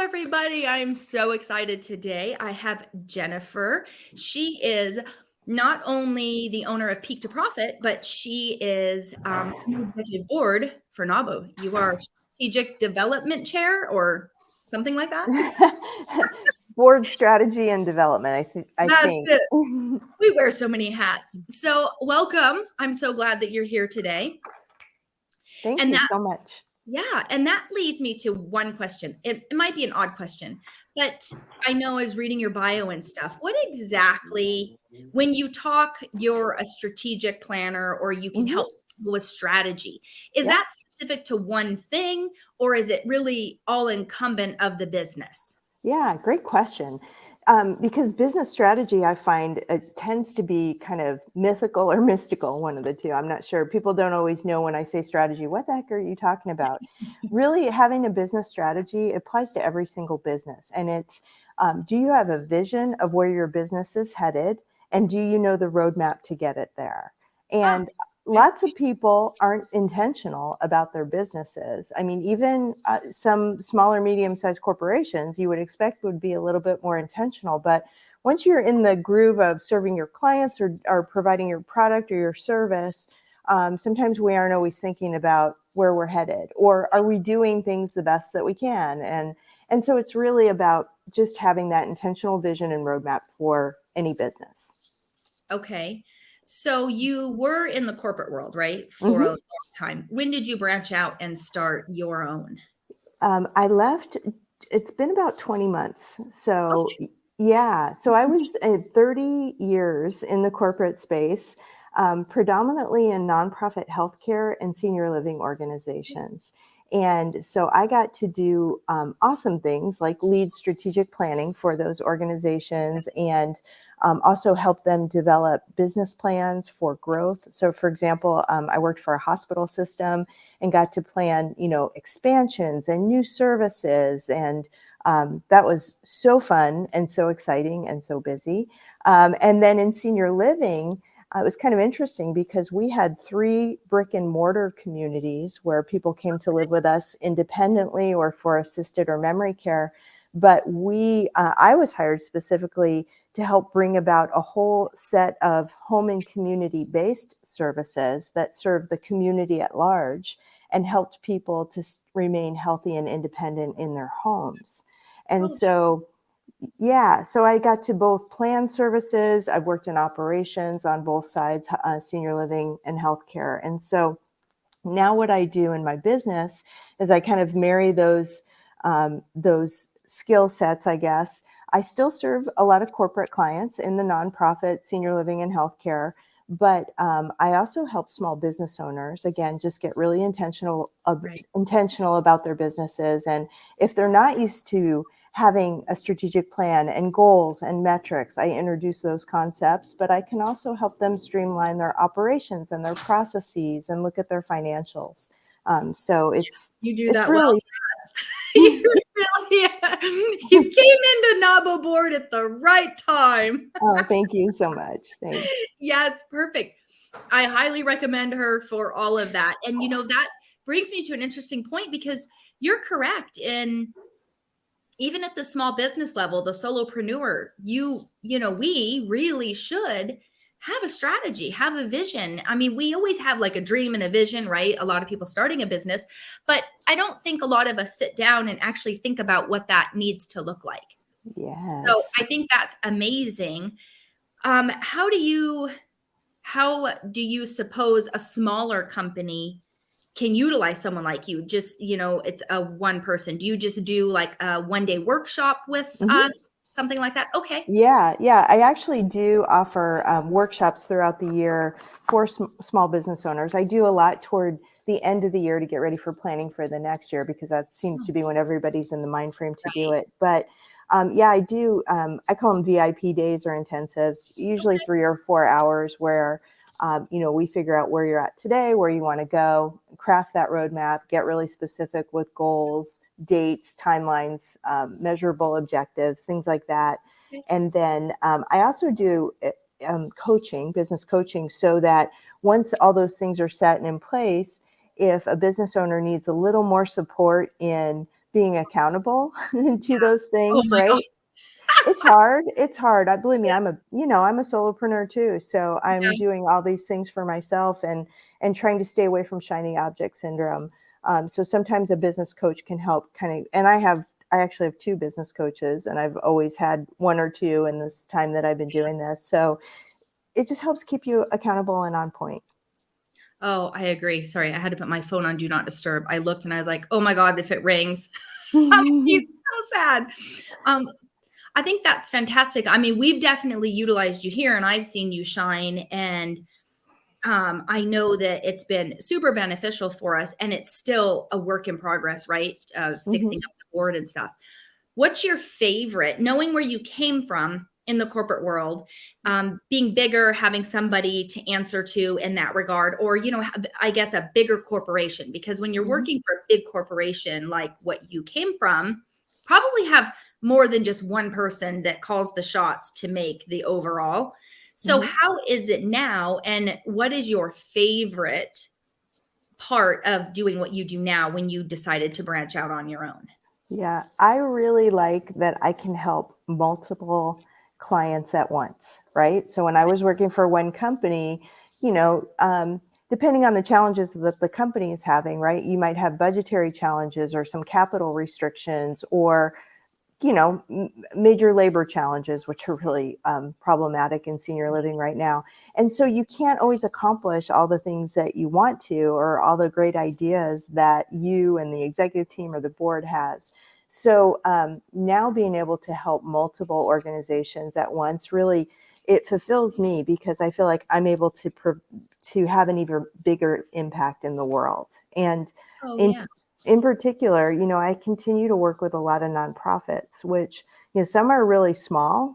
everybody. I am so excited today. I have Jennifer. She is not only the owner of Peak to Profit, but she is on the executive board for NAWBO. You are strategic development chair or something like that? Board strategy and development, I That's think. it. We wear so many hats. So welcome. I'm so glad that you're here today. Thank you so much. Yeah. And that leads me to one question. It might be an odd question, but I know I was reading your bio and stuff. What exactly, when you talk, you're a strategic planner or you can help people with strategy, is that specific to one thing or is it really all incumbent of the business? Yeah, great question. Because business strategy, I find it tends to be kind of mythical or mystical, one of the two. I'm not sure. People don't always know when I say strategy, what the heck are you talking about? Really, having a business strategy applies to every single business. And it's, do you have a vision of where your business is headed? And do you know the roadmap to get it there? And lots of people aren't intentional about their businesses. I mean, even some smaller, medium-sized corporations you would expect would be a little bit more intentional. But once you're in the groove of serving your clients or providing your product or your service, sometimes we aren't always thinking about where we're headed, or are we doing things the best that we can? And so it's really about just having that intentional vision and roadmap for any business. Okay. So you were in the corporate world, right? For a long time. When did you branch out and start your own? I left, it's been about 20 months. So yeah, so I was 30 years in the corporate space, predominantly in nonprofit healthcare and senior living organizations. And so I got to do awesome things like lead strategic planning for those organizations and also help them develop business plans for growth. So for example, I worked for a hospital system and got to plan, expansions and new services. And that was so fun and so exciting and so busy. And then in senior living, it was kind of interesting because we had 3 brick and mortar communities where people came to live with us independently or for assisted or memory care. But I was hired specifically to help bring about a whole set of home and community-based services that served the community at large and helped people to remain healthy and independent in their homes. And so I got to both plan services. I've worked in operations on both sides, senior living and healthcare. And so now what I do in my business is I kind of marry those skill sets, I guess. I still serve a lot of corporate clients in the nonprofit, senior living and healthcare, but I also help small business owners, again, just get really intentional about their businesses. And if they're not used to having a strategic plan and goals and metrics, I introduce those concepts, but I can also help them streamline their operations and their processes and look at their financials. So you do that really, well. You came into NAWBO board at the right time. Oh, thank you so much. Thanks. Yeah, it's perfect. I highly recommend her for all of that. And that brings me to an interesting point because you're correct in even at the small business level, the solopreneur, we really should have a strategy, have a vision. I mean, we always have like a dream and a vision, right? A lot of people starting a business, but I don't think a lot of us sit down and actually think about what that needs to look like. Yes. So I think that's amazing. How do you suppose a smaller company can utilize someone like you? Just, it's a one person. Do you just do like a one-day workshop with something like that? Okay. Yeah. I actually do offer workshops throughout the year for small business owners. I do a lot toward the end of the year to get ready for planning for the next year, because that seems to be when everybody's in the mind frame to do it. But I do. I call them VIP days or intensives, usually 3 or 4 hours where we figure out where you're at today, where you want to go, craft that roadmap, get really specific with goals, dates, timelines, measurable objectives, things like that. And then I also do coaching, business coaching, so that once all those things are set and in place, if a business owner needs a little more support in being accountable to Yeah. those Oh things, my God. right? It's hard. It's hard. I believe me, I'm a solopreneur too. So I'm Yeah. doing all these things for myself and trying to stay away from shiny object syndrome. So sometimes a business coach can help kind of, and I actually have two business coaches, and I've always had one or two in this time that I've been doing this. So it just helps keep you accountable and on point. Oh, I agree. Sorry, I had to put my phone on do not disturb. I looked and I was like, oh my God, if it rings, I'm gonna be so sad. Um, I think that's fantastic. I mean, we've definitely utilized you here and I've seen you shine. And I know that it's been super beneficial for us and it's still a work in progress, right? Fixing Mhm. up the board and stuff. What's your favorite, knowing where you came from in the corporate world, being bigger, having somebody to answer to in that regard, or, I guess a bigger corporation, because when you're Mhm. working for a big corporation, like what you came from, probably have more than just one person that calls the shots to make the overall. So Mhm. how is it now? And what is your favorite part of doing what you do now when you decided to branch out on your own? Yeah, I really like that I can help multiple clients at once, right? So when I was working for one company, you know, depending on the challenges that the company is having, right? You might have budgetary challenges or some capital restrictions or major labor challenges, which are really problematic in senior living right now. And so you can't always accomplish all the things that you want to, or all the great ideas that you and the executive team or the board has. So now being able to help multiple organizations at once, really, it fulfills me because I feel like I'm able to have an even bigger impact in the world. And Oh, in yeah. in particular, I continue to work with a lot of nonprofits, which, some are really small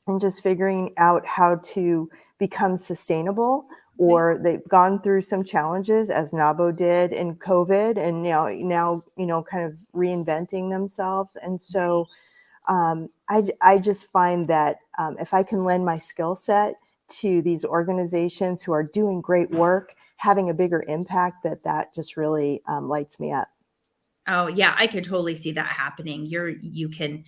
and just figuring out how to become sustainable, Okay. or they've gone through some challenges as NAWBO did in COVID, and now, kind of reinventing themselves. And so Right. I just find that if I can lend my skill set to these organizations who are doing great work, having a bigger impact, that just really lights me up. Oh, yeah, I could totally see that happening. You can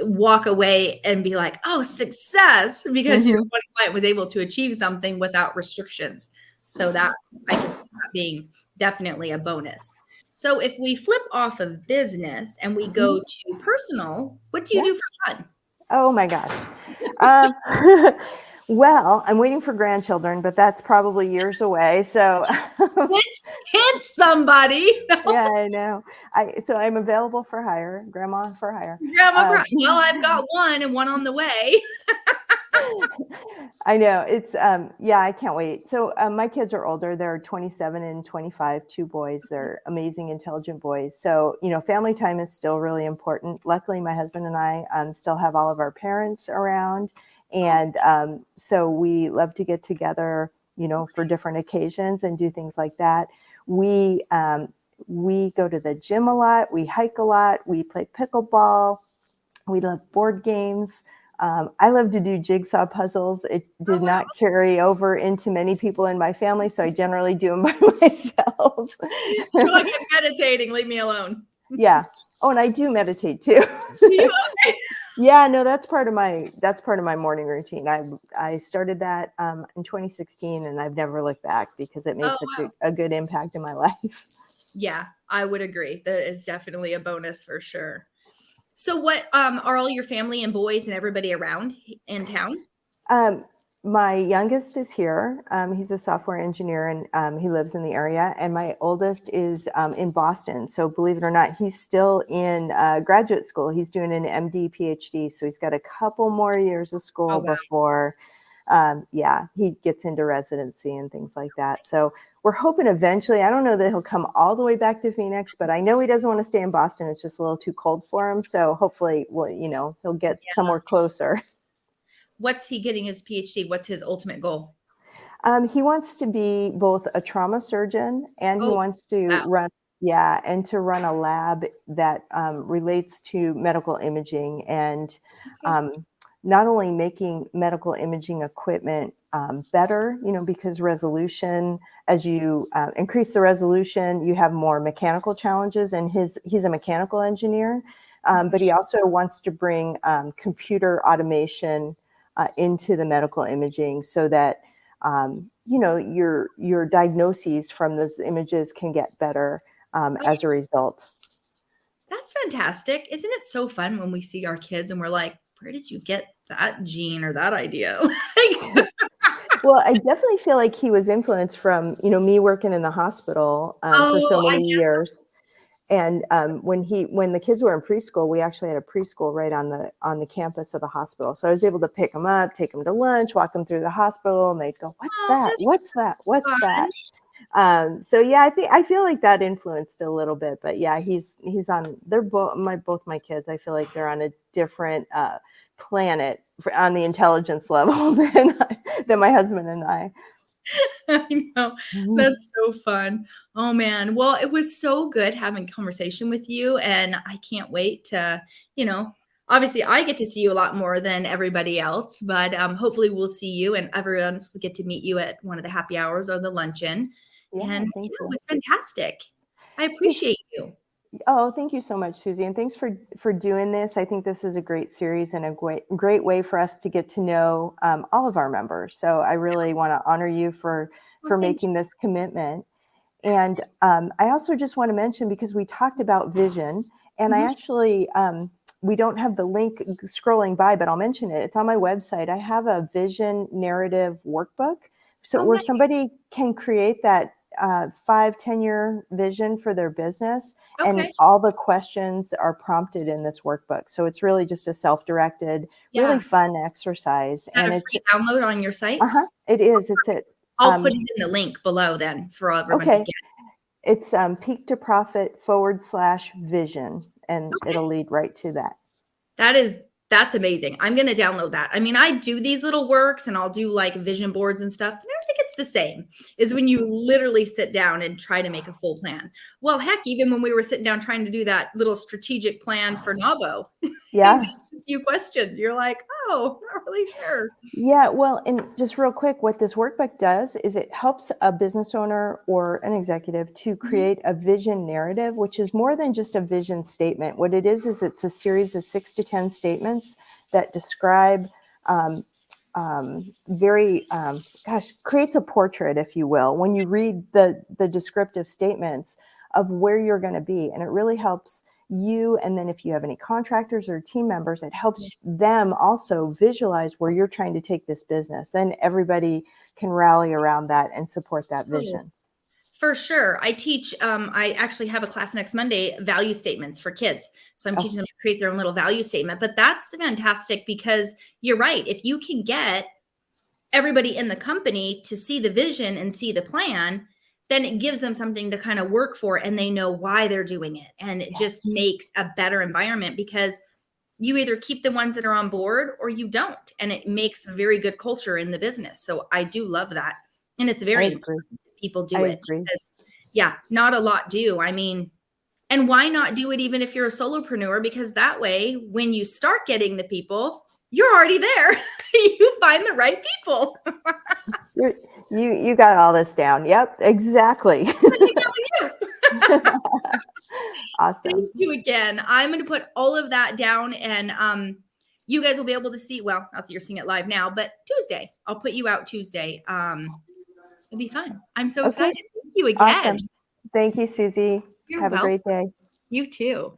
walk away and be like, "Oh, success," because your Mhm. one client was able to achieve something without restrictions. So that I could see that being definitely a bonus. So if we flip off of business and we go Mhm. to personal, what do you Yeah. do for fun? Oh my gosh. Uh, well, I'm waiting for grandchildren, but that's probably years away. So, Hint, hint somebody. yeah, I know. So I'm available for hire, grandma for hire. Grandma Um, Brown. Well, I've got one and one on the way. I know it's yeah, I can't wait. So my kids are older. They're 27 and 25, two boys. They're amazing, intelligent boys. So, family time is still really important. Luckily, my husband and I still have all of our parents around. Oh, And so we love to get together, for different occasions and do things like that. We go to the gym a lot. We hike a lot. We play pickleball. We love board games. I love to do jigsaw puzzles. It oh did wow. not carry over into many people in my family, so I generally do them by myself. You're like, "I'm meditating, leave me alone." Yeah. Oh, and I do meditate too. Do you? Okay. Yeah, no, that's part of my morning routine. I started that in 2016, and I've never looked back because it Oh, made such wow. a good impact in my life. Yeah, I would agree. That is definitely a bonus for sure. So what, are all your family and boys and everybody around in town? Um, my youngest is here. He's a software engineer, and he lives in the area. And my oldest is in Boston. So believe it or not, he's still in graduate school. He's doing an MD, PhD. So he's got a couple more years of Oh, school wow. before, yeah, he gets into residency and things like that. So we're hoping eventually. I don't know that he'll come all the way back to Phoenix, but I know he doesn't want to stay in Boston. It's just a little too cold for him. So hopefully, well, he'll get Yeah. somewhere closer. What's he getting his PhD? What's his ultimate goal? He wants to be both a trauma surgeon, and he Oh, wants to wow. run, yeah, and to run a lab that relates to medical imaging and Okay. um, not only making medical imaging equipment better, because resolution, as you increase the resolution, you have more mechanical challenges, and he's a mechanical engineer, but he also wants to bring computer automation into the medical imaging so that your diagnoses from those images can get better as a result. That's fantastic. Isn't it so fun when we see our kids and we're like, where did you get that gene or that idea? Well, I definitely feel like he was influenced from, me working in the hospital for so I many guess. years. And when the kids were in preschool, we actually had a preschool right on the campus of the hospital. So I was able to pick them up, take them to lunch, walk them through the hospital, and they'd go, "What's Oh, that? that's What's that? What's fun. that?" So yeah, I feel like that influenced a little bit. But yeah, he's on. They're both my kids. I feel like they're on a different planet on the intelligence level than my husband and I. I know. That's so fun. Oh man. Well, it was so good having conversation with you. And I can't wait to, obviously I get to see you a lot more than everybody else, but hopefully we'll see you and everyone else will get to meet you at one of the happy hours or the luncheon. Yeah, And thank it you. was fantastic. I Yes. appreciate you. Oh, thank you so much, Susie, and thanks for doing this. I think this is a great series and a great way for us to get to know all of our members. So I really want to honor you for Well, thank making this commitment. And I also just want to mention, because we talked about vision, and I you. actually we don't have the link scrolling by, but I'll mention it. It's on my website. I have a vision narrative workbook, so Oh, where nice. somebody can create that 5-10 year vision for their business, and Okay. all the questions are prompted in this workbook. So it's really just a self-directed, Yeah. really Is fun exercise, that and a it's free download on your site? it is. It's at I'll put it in the link below then for everyone to okay. get. It's peak to profit /vision, and Okay. it'll lead right to that. That's amazing. I'm gonna download that. I mean, I do these little works and I'll do like vision boards and stuff, but I don't think it's the same as when you literally sit down and try to make a full plan. Well, heck, even when we were sitting down trying to do that little strategic plan for NAWBO, and Yeah. just a few questions, you're like, oh, not really sure. Yeah, well, and just real quick, what this workbook does is it helps a business owner or an executive to Mhm. create a vision narrative, which is more than just a vision statement. What it is it's a series of 6 to 10 statements that describe creates a portrait, if you will, when you read the descriptive statements of where you're going to be. And it really helps you. And then if you have any contractors or team members, it helps them also visualize where you're trying to take this business. Then everybody can rally around that and support that Oh, vision. for sure. I actually have a class next Monday, value statements for kids. So I'm Oh, teaching them to create their own little value statement. But that's fantastic because you're right. If you can get everybody in the company to see the vision and see the plan, then it gives them something to kind of work for and they know why they're doing it. And it just yes, makes a better environment because you either keep the ones that are on board or you don't. And it makes a very good culture in the business. So I do love that. And it's I very agree. important that people I do it agree. because, yeah, not a lot do. I mean, and why not do it even if you're a solopreneur? Because that way, when you start getting the people, you're already there. You find the right people. You got all this down. Yep, exactly. Awesome. Thank you again. I'm going to put all of that down and you guys will be able to see, well, not that you're seeing it live now, but Tuesday. I'll put you out Tuesday. It'll be fun. I'm so Okay, excited. Thank you again. awesome. Thank you, Susie. You're Have a welcome. great day. You too.